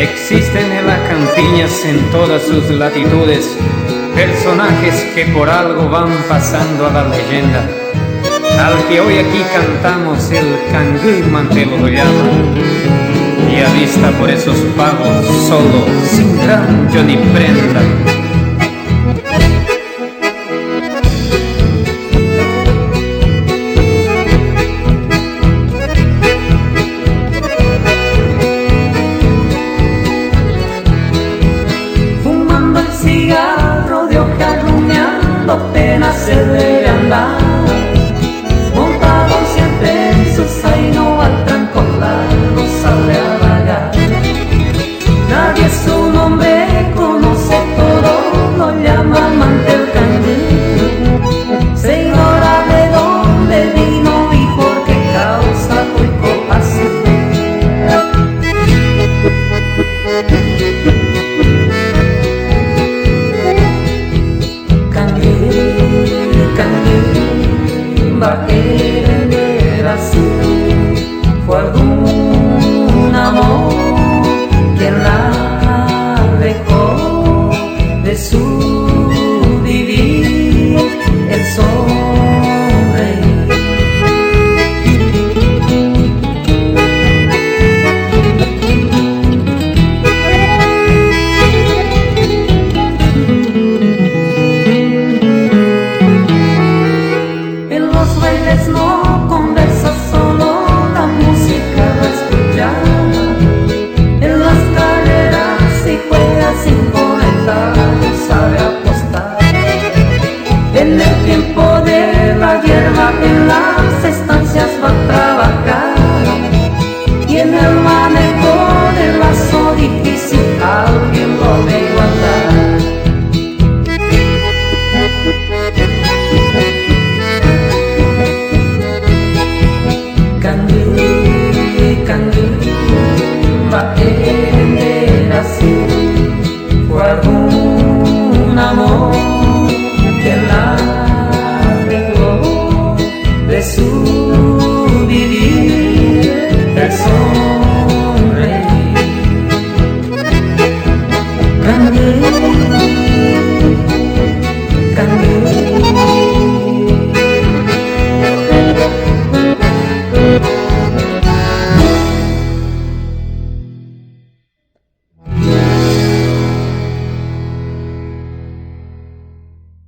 Existen en las campiñas en todas sus latitudes personajes que por algo van pasando a la leyenda. Al que hoy aquí cantamos el canguil Mantelo lo llama, y avista por esos pagos solo, sin rancho ni prenda. Apenas se debe andar, montado siempre en su zaino, al tranco largo sale a vagar. Nadie su nombre conoce, todo lo llama Mantel Canguil. Se ignora de dónde vino y por qué causa fue así. Va a querer así, fue algún amor quien la dejó de su vivir el sonreír. No conversa, solo la música va a escuchar. En las carreras y juega sin comentarios, sabe apostar. En el tiempo de la hierba, en las estancias va a trabajar. Y en el manejo del lazo difícil alguien lo ve igualdad. Va a querer así, fue algún amor que la dejó de su vivir el sonreír. Canguil, canguil.